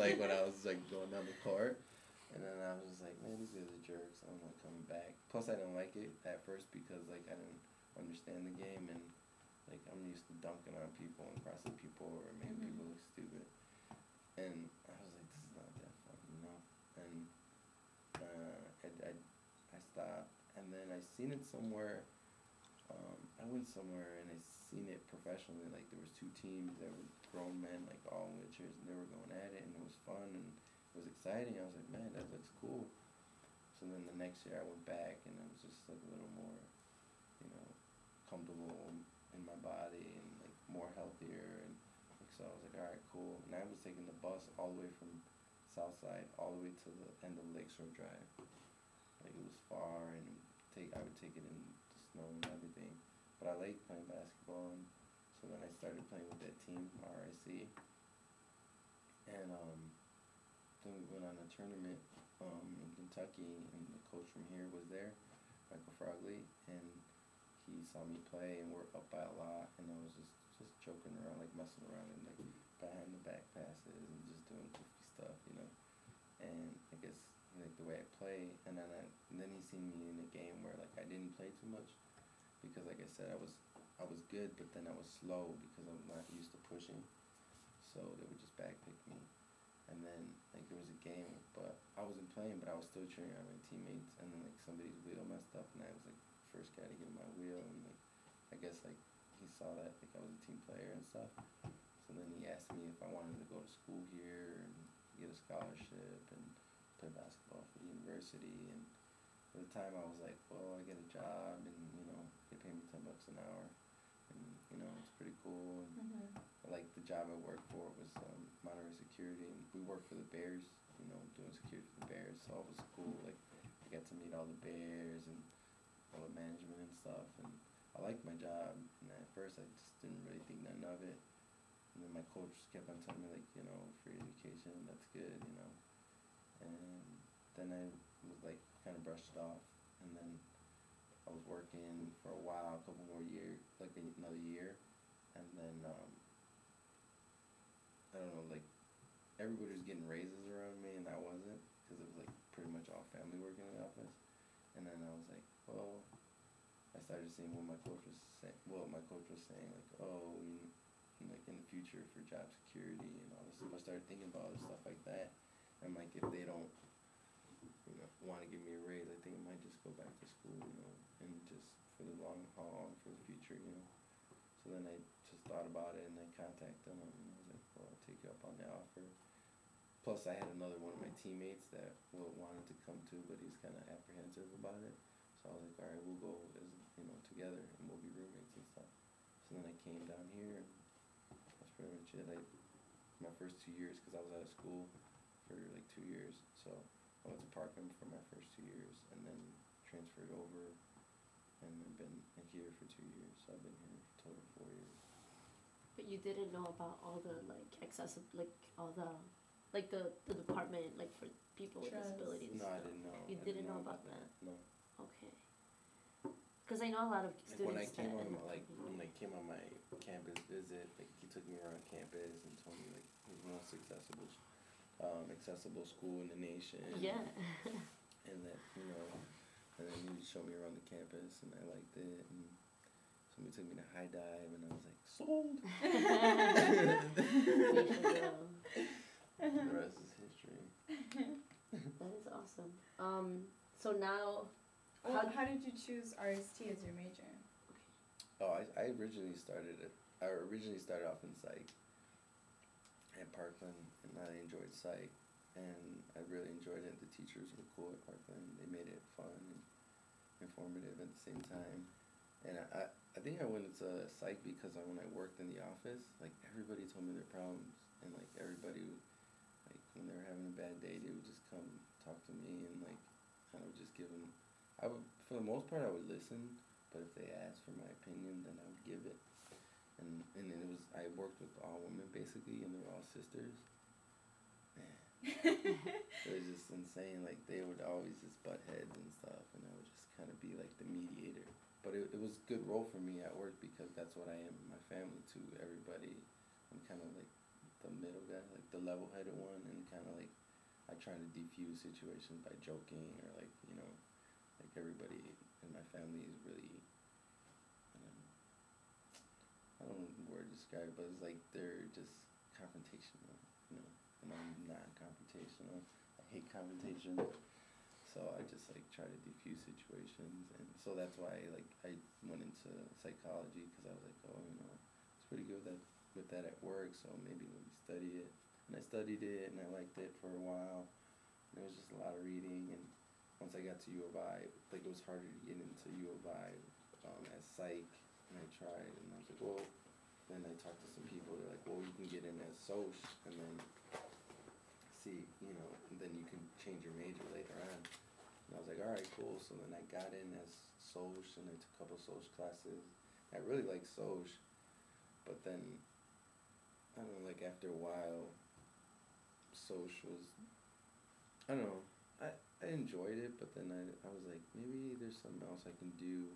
like when I was like going down the court. And then I was just like, man, these guys are jerks. I'm not coming back. Plus, I didn't like it at first because like I didn't understand the game, and like I'm used to dunking on people and crossing people or making people look stupid. And I was like, this is not that fun, you know. And I stopped, and then I seen it somewhere. I went somewhere and I seen it professionally. Like there was two teams that were grown men, like all witchers, and they were going at it, and it was fun and it was exciting. I was like, man, that looks cool. So then the next year I went back, and it was just like a little more, you know, comfortable in my body and like more healthier, and like, so I was like, all right, cool. And I was taking the bus all the way from Southside all the way to the end of Lakeshore Drive. Like it was far, and I would take it in the snow and everything. But I liked playing basketball, and so then I started playing with that team, RIC. And then we went on a tournament in Kentucky, and the coach from here was there, Michael Frogley, and he saw me play, and we're up by a lot, and I was just joking around, like messing around, and like behind the back passes and just doing goofy stuff, you know. And I guess he liked the way I play, and then he seen me in a game where like I didn't play too much, because like I said, I was good, but then I was slow because I'm not used to pushing, so they would just backpick me. And then like there was a game, but I wasn't playing, but I was still cheering on my teammates, and then like somebody's wheel messed up, and I was like first guy to get my wheel, and like I guess like he saw that like I was a team player and stuff. So then he asked me if I wanted to go to school here and get a scholarship and play basketball for the university. And at the time I was like, well, I get a job, and you know they pay me $10 an hour, and you know it's pretty cool. And like the job I worked for was monitoring security, and we worked for the Bears, you know, doing security for the Bears. So it was cool. Like I got to meet all the Bears and all the management and stuff, and I liked my job. And at first I just didn't really think nothing of it. And then my coach kept on telling me like, you know, free education, that's good, you know. And then I was like kind of brushed it off, and then I was working for a while, a couple more years, like another year, and then I don't know, like everybody was getting raises around me, and I wasn't, because it was like pretty much all family working in the office. And then I was like, well, I started seeing what my coach was saying. Well, my coach was saying like, oh, like in the future for job security and all this stuff. I started thinking about all this stuff like that. I'm like, if they don't, you know, want to give me a raise, I think I might just go back to school, you know, and just for the long haul and for the future, you know. So then I just thought about it, and I contacted them, and I was like, well, I'll take you up on the offer. Plus, I had another one of my teammates that wanted to come too, but he's kind of apprehensive about it. So I was like, all right, we'll go as, you know, together, and we'll be roommates and stuff. So then I came down here, and that's pretty much it. My first 2 years, because I was out of school for like 2 years, so I went to Parkland for my first 2 years, and then transferred over, and I've been here for 2 years. So I've been here for total 4 years. But you didn't know about all the like all the like the department like for people with disabilities. No, I didn't know. You didn't know about that? No. Okay. Because I know a lot of Like students when I came that on when I came on my campus visit, like he took me around campus and told me like it was the most accessible school in the nation. Yeah. And that, you know, and then he would show me around the campus, and I liked it, and somebody took me to High Dive, and I was like, sold. The rest is history. That is awesome. So now, how did you choose RST as your major? Oh, I originally started off in psych at Parkland, and I enjoyed psych, and I really enjoyed it. The teachers were cool at Parkland. They made it fun and informative at the same time. And I think I went into psych because when I worked in the office, like everybody told me their problems, and like everybody would, like when they were having a bad day, they would just come talk to me, and like kind of just give them. For the most part, I would listen, but if they asked for my opinion, then I would give it. And then I worked with all women basically, and they were all sisters. Man, it was just insane. Like they would always just butt heads and stuff, and I would just kind of be like the mediator. But it was a good role for me at work, because that's what I am in my family to everybody. I'm kind of like the the middle guy, like the level-headed one, and kind of like I try to defuse situations by joking or like like everybody in my family is really I don't know the word to describe it, but it's like they're just confrontational, and I'm not confrontational. I hate confrontation. So I just like try to defuse situations, and so that's why like I went into psychology because I was like, oh, it's pretty good with that at work. So maybe let me study it, and I studied it, and I liked it for a while. And it was just a lot of reading, and once I got to U of I, like it was harder to get into U of I as psych, and I tried, and I was like, well, then I talked to some people. They're like, well, you can get in as soc, and then see, and then you can change your major later on. And I was like, all right, cool. So then I got in as soc, and I took a couple soc classes. I really liked soc, but then I don't know, like after a while, soc was, I don't know, I enjoyed it, but then I was like, maybe there's something else I can do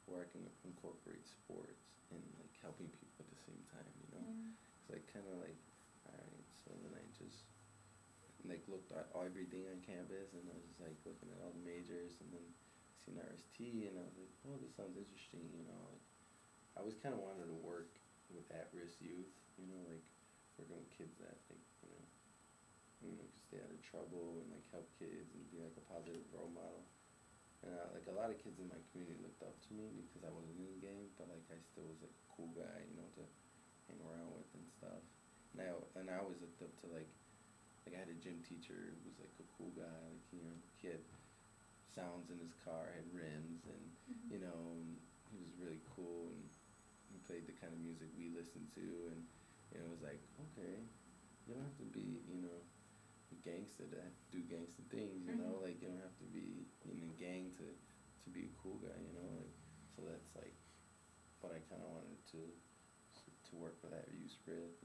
where I can incorporate sports and like helping people at the same time, Cause I kind of like, all right, so then I just like looked at everything on campus, and I was just like looking at all the majors, and then seen RST, and I was like, oh, this sounds interesting, like I always kind of wanted to work with at-risk youth, like working with kids that like, could stay out of trouble and like help kids and be like a positive role model. And like a lot of kids in my community looked up to me because I wasn't in the game, but like I still was like a cool guy, to hang around with and stuff. And I always looked up to like I had a gym teacher who was like a cool guy. Like he had sounds in his car, had rims, and and he was really cool, and he played the kind of music we listened to, and it was like, okay, you don't have to be a gangster to do gangster things, like you don't have to be in a gang to be a cool guy, like so that's like what I kind of wanted to work with at youth risk,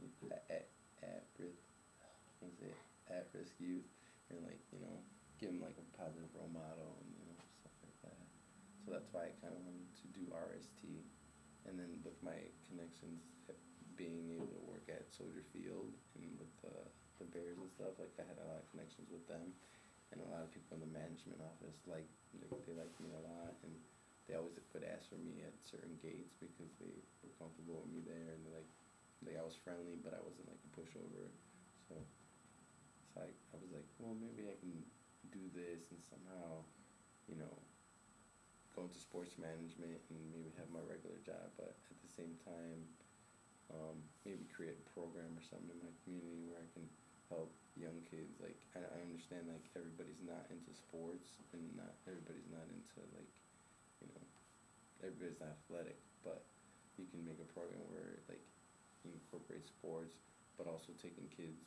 at risk youth, and like give them like a positive role model and stuff like that. So that's why I kind of wanted to do RST, and then with my connections, being able to work at Soldier Field and with the Bears and stuff, like I had a lot of connections with them, and a lot of people in the management office they liked me a lot, and they always would ask for me at certain gates because they were comfortable with me there, and I was friendly, but I wasn't like a pushover. So I was like, well, maybe I can do this and somehow, go into sports management and maybe have my regular job, but at the same time, maybe create a program or something in my community where I can help young kids. Like I understand like everybody's not into sports, and not everybody's not into like, everybody's not athletic, but you can make a program where like you incorporate sports, but also taking kids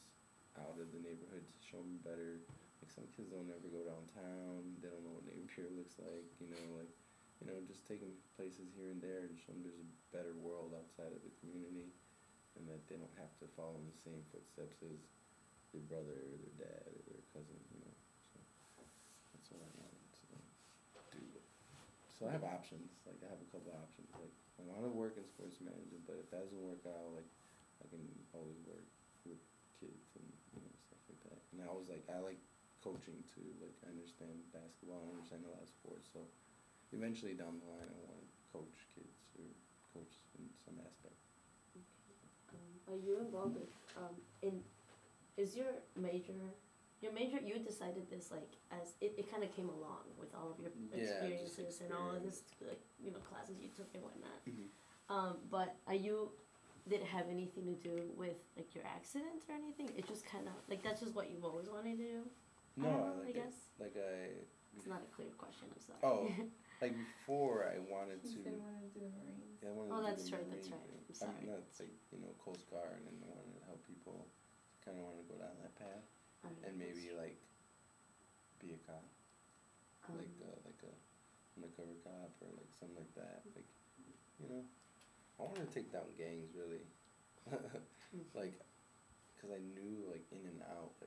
out of the neighborhood to show them better. Like some kids don't ever go downtown, they don't know what neighborhood looks like, just taking places here and there to show them there's a better world outside of the community, and that they don't have to follow in the same footsteps as their brother or their dad or their cousin, so that's what I wanted to do. So I have options, like I have a couple options, like I want to work in sports management, but if that doesn't work out, like I can always work with kids and stuff like that. And I like coaching too, like I understand basketball, I understand a lot of sports, so eventually down the line I want to coach kids or coach in some aspect. Okay. Are you involved with is your major you decided this like as it kind of came along with all of your experiences and all of this like classes you took and whatnot. But did it have anything to do with like your accident or anything? It just kind of like that's just what you've always wanted to do. No, I guess it's not a clear question. I'm sorry. Oh, like before I wanted to. He said he wanted to do the Marines. Yeah, I wanted to do that's the right. Marine That's right. thing. I'm sorry. That's like Coast Guard, and I wanted to help people. Kind of wanted to go down that path, and maybe like be a cop, like a undercover cop or like something like that. Like I wanted to take down gangs really, like, cause I knew like in and out like.